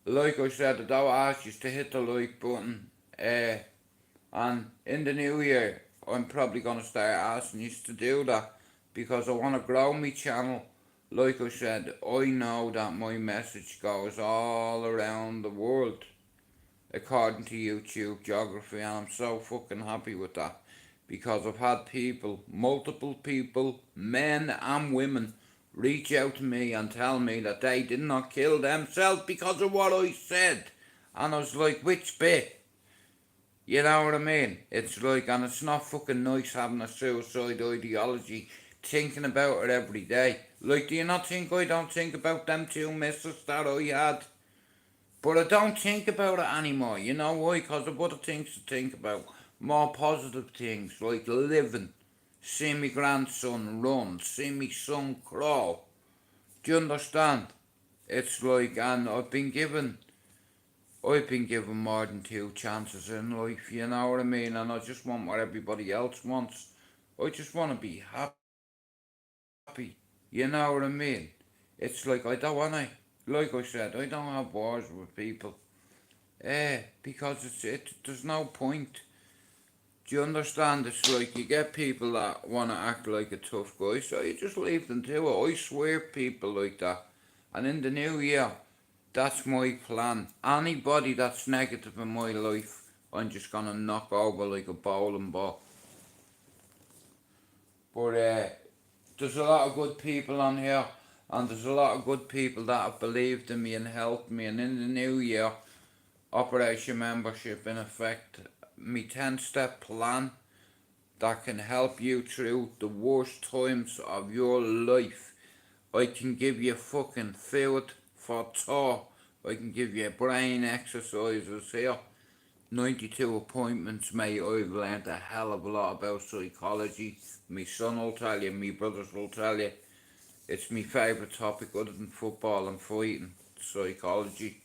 Like I said, I don't ask you to hit the like button. And in the new year, I'm probably gonna start asking you to do that, because I wanna grow my channel. Like I said, I know that my message goes all around the world, according to YouTube geography, and I'm so fucking happy with that, because I've had people, multiple people, men and women, reach out to me and tell me that they did not kill themselves because of what I said. And I was like, which bit? You know what I mean? It's like, and it's not fucking nice having a suicide ideology, thinking about it every day. Like, do you not think I don't think about them 2 misses that I had? But I don't think about it anymore. You know why? Because I've other things to think about. More positive things, like living. See me grandson run. See me son crawl. Do you understand? It's like, and I've been given more than 2 chances in life, you know what I mean? And I just want what everybody else wants. I just want to be happy, you know what I mean? It's like, I don't want to, like I said, I don't have wars with people. Because there's no point. Do you understand? It's like, you get people that want to act like a tough guy, so you just leave them to it. I swear people like that. And in the new year, that's my plan. Anybody that's negative in my life, I'm just gonna knock over like a bowling ball. But there's a lot of good people on here, and there's a lot of good people that have believed in me and helped me. And in the new year, Operation Membership, in effect, me 10-step plan that can help you through the worst times of your life. I can give you fucking food for thought. I can give you brain exercises here. 92 appointments, mate. I've learned a hell of a lot about psychology. My son will tell you, my brothers will tell you. It's my favourite topic other than football and fighting, psychology.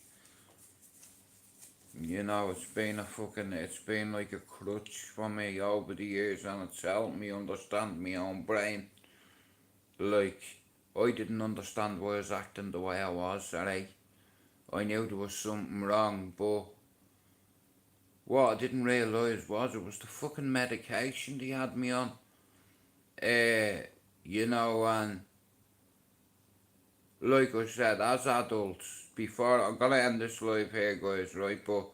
It's been like a crutch for me over the years, and it's helped me understand my own brain. Like, I didn't understand why I was acting the way I was, alright? I knew there was something wrong, but what I didn't realise was it was the fucking medication they had me on. You know, and like I said, as adults, before I'm gonna end this live here, guys, right? But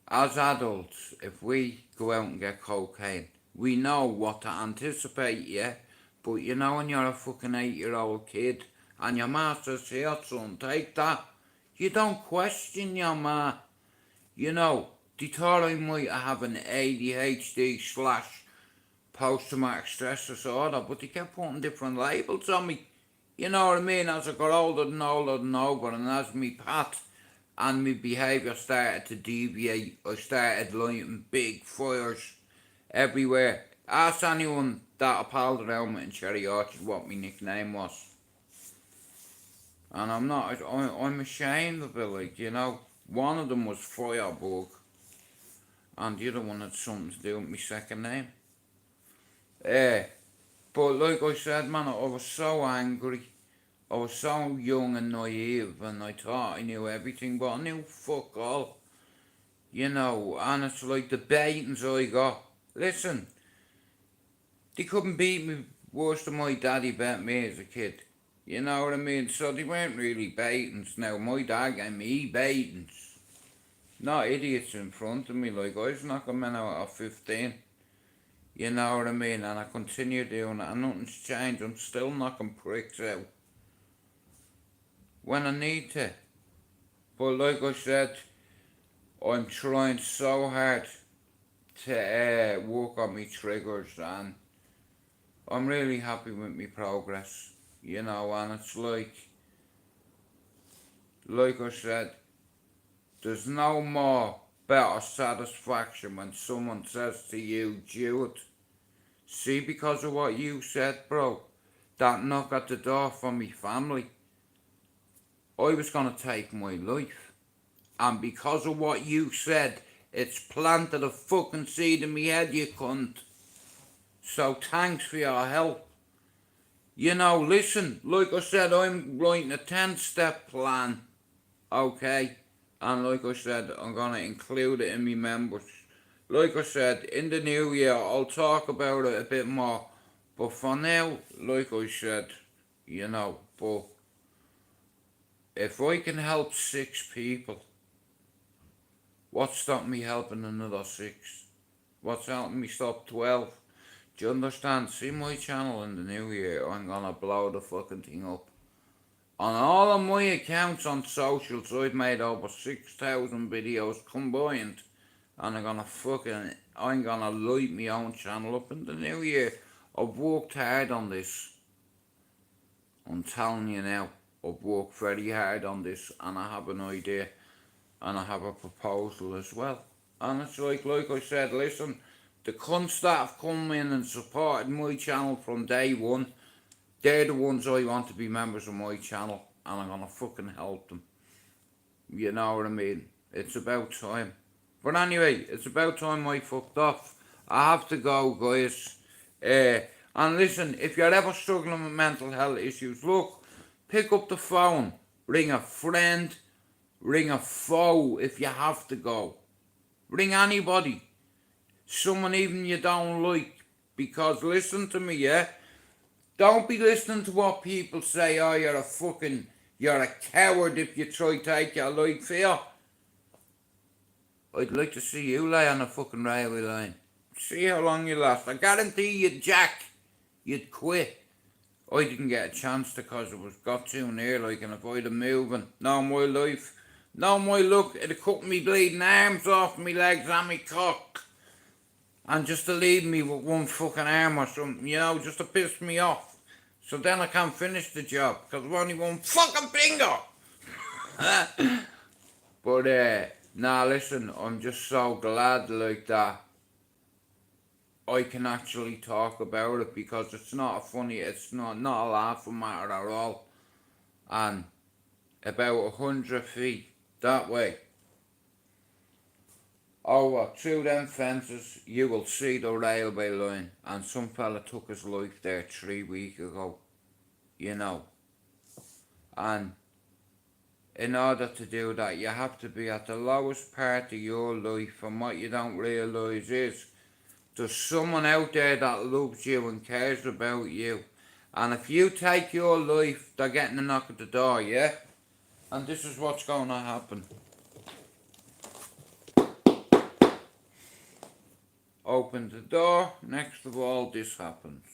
as adults, if we go out and get cocaine, we know what to anticipate, yeah? But you know, when you're a fucking 8-year-old kid and your ma says, here, son, take that, you don't question your ma. You know, they thought I might have an ADHD slash post-traumatic stress disorder, but they kept putting different labels on me. You know what I mean? As I got older and older and older, and as me path and my behaviour started to deviate, I started lighting big fires everywhere. Ask anyone that appalled around me in Cherry Orchard what my nickname was. And I'm not, I'm ashamed of it, like, you know. One of them was Firebug, and the other one had something to do with my second name. But like I said, man, I was so angry. I was so young and naive, and I thought I knew everything, but I knew fuck all. You know, and it's like the beatings I got. Listen, they couldn't beat me worse than my daddy bet me as a kid. You know what I mean? So they weren't really beatings. Now, my dad gave me beatings. Not idiots in front of me, like I was knocking men out at 15. You know what I mean? And I continue doing it, and nothing's changed. I'm still knocking pricks out when I need to. But like I said, I'm trying so hard to work on my triggers, and I'm really happy with my progress. You know, and it's like I said, there's no more better satisfaction when someone says to you, Jude, see, because of what you said, bro, that knock at the door from me family, I was gonna take my life. And because of what you said, it's planted a fucking seed in me head, you cunt. So thanks for your help. You know, listen, like I said, I'm writing a 10-step plan, okay? And like I said, I'm gonna include it in my members. Like I said, in the new year, I'll talk about it a bit more. But for now, like I said, you know, but if I can help 6 people, what's stopping me helping another 6? What's helping me stop 12? Do you understand? See my channel in the new year, I'm gonna blow the fucking thing up. On all of my accounts on socials, I've made over 6,000 videos combined. And I'm gonna light my own channel up in the new year. I've worked hard on this. I'm telling you now, I've worked very hard on this, and I have an idea, and I have a proposal as well. And it's like I said, listen, the cunts that have come in and supported my channel from day one, they're the ones I want to be members of my channel, and I'm gonna fucking help them. You know what I mean? It's about time. But anyway, it's about time I fucked off. I have to go, guys. And listen, if you're ever struggling with mental health issues, look, pick up the phone, ring a friend, ring a foe if you have to go. Ring anybody. Someone even you don't like. Because listen to me, yeah? Don't be listening to what people say, oh, you're a coward if you try to take your life here. I'd like to see you lay on a fucking railway line. See how long you last. I guarantee you'd jack. You'd quit. I didn't get a chance because it got too near, like, and if I'd have moving, no my life, no my luck, it'd have cut me bleeding arms off me legs and me cock. And just to leave me with one fucking arm or something, you know, just to piss me off. So then I can't finish the job, because I've only one fucking finger. But, nah, listen, I'm just so glad, like, that I can actually talk about it, because it's not a laughing matter at all. And about 100 feet that way, over through them fences, you will see the railway line, and some fella took his life there 3 weeks ago, you know. And in order to do that, you have to be at the lowest part of your life, and what you don't realise is there's someone out there that loves you and cares about you. And if you take your life, they're getting a knock at the door, yeah? And this is what's going to happen. Open the door, next of all, this happens.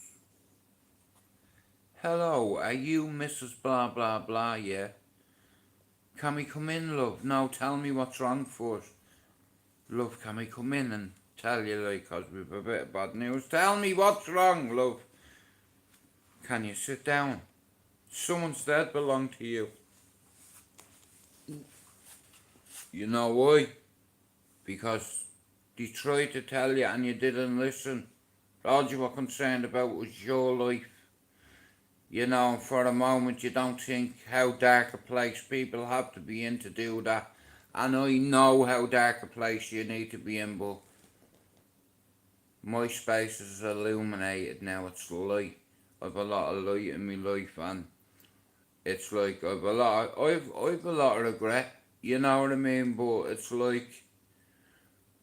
Hello, are you Mrs. Blah Blah Blah, yeah? Can we come in, love? No, tell me what's wrong first. Love, can we come in and tell you, like, cause we've a bit of bad news. Tell me what's wrong, love. Can you sit down? Someone's dead belong to you. You know why? Because they tried to tell you and you didn't listen. All you were concerned about was your life. You know, for a moment you don't think how dark a place people have to be in to do that. And I know how dark a place you need to be in, but my space is illuminated now. It's light. I've a lot of light in my life, and it's like I've a lot of regret. You know what I mean? But it's like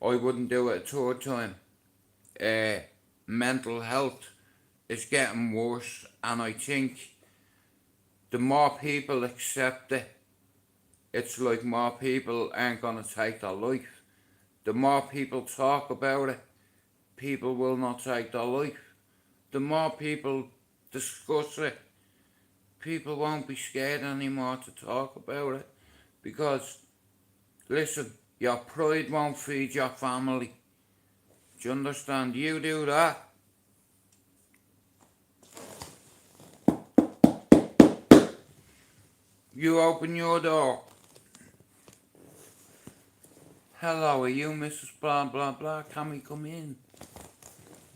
I wouldn't do it a third time. Mental health is getting worse, and I think the more people accept it, it's like more people aren't gonna take their life. The more people talk about it, people will not take their life. The more people discuss it, people won't be scared anymore to talk about it. Because, listen, your pride won't feed your family. Do you understand? You do that, you open your door. Hello, are you Mrs. Blah Blah Blah? Can we come in?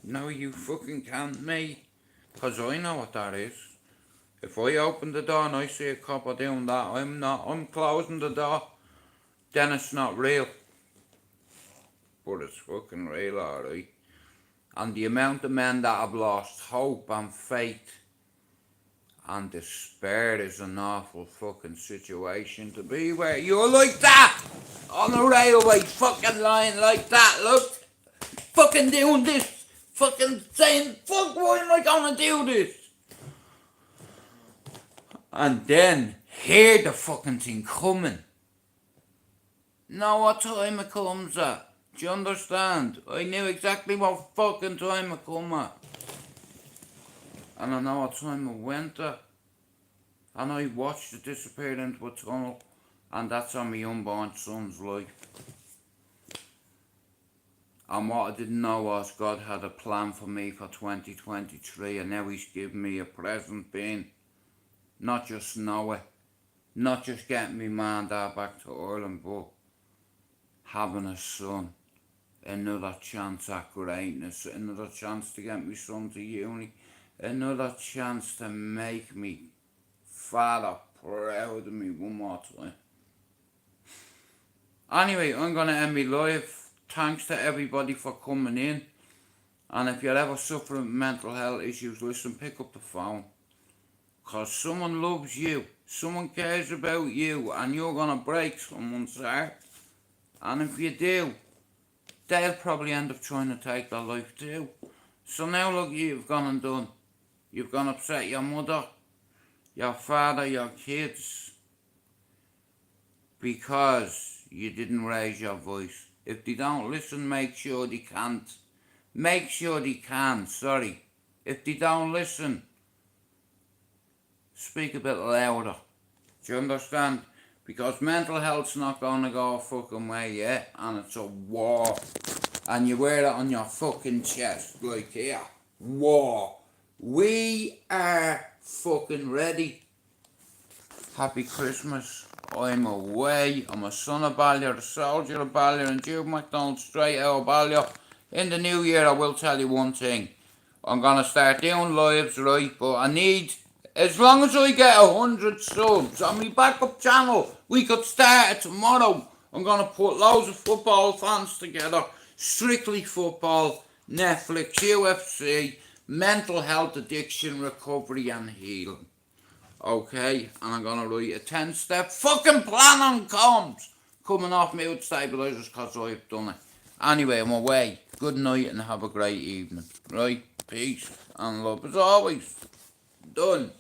No, you fucking can't, mate. Because I know what that is. If I open the door and I see a copper doing that, I'm closing the door. Then it's not real. But it's fucking real, alright. And the amount of men that have lost hope and faith and despair is an awful fucking situation to be where you're like that! On a railway fucking line like that, look! Fucking doing this! Fucking saying, fuck, why am I gonna do this? And then hear the fucking thing coming. Know what time it comes at. Do you understand? I knew exactly what fucking time it come at. And I know what time it went at. And I watched it disappear into a tunnel. And that's on my unborn son's life. And what I didn't know was God had a plan for me for 2023, and now he's given me a present being. Not just know it, not just getting me ma and dad back to Ireland, but having a son, another chance at greatness, another chance to get me son to uni, another chance to make me father proud of me one more time. Anyway, I'm going to end my live. Thanks to everybody for coming in. And if you're ever suffering mental health issues, listen, pick up the phone. Because someone loves you, someone cares about you, and you're going to break someone's heart. And if you do, they'll probably end up trying to take their life too. So now look, you've gone and done. You've gone upset your mother, your father, your kids, because you didn't raise your voice. If they don't listen, make sure they can't. Make sure they can, sorry. If they don't listen, speak a bit louder. Do you understand? Because mental health's not going to go a fucking way yet, and it's a war. And you wear it on your fucking chest, like here. War. We are fucking ready. Happy Christmas. I'm away. I'm a son of Ballyer, a soldier of Ballyer, and Jude MacDonald, straight out of Ballyer. In the new year, I will tell you one thing. I'm going to start doing lives, right? But I need, as long as I get 100 subs on my backup channel, we could start it tomorrow. I'm going to put loads of football fans together. Strictly football, Netflix, UFC, mental health, addiction, recovery and healing. Okay, and I'm gonna write a 10-step fucking plan on comms coming off my stabilizers because I've done it. Anyway, I'm away. Good night and have a great evening. Right? Peace and love as always. Done.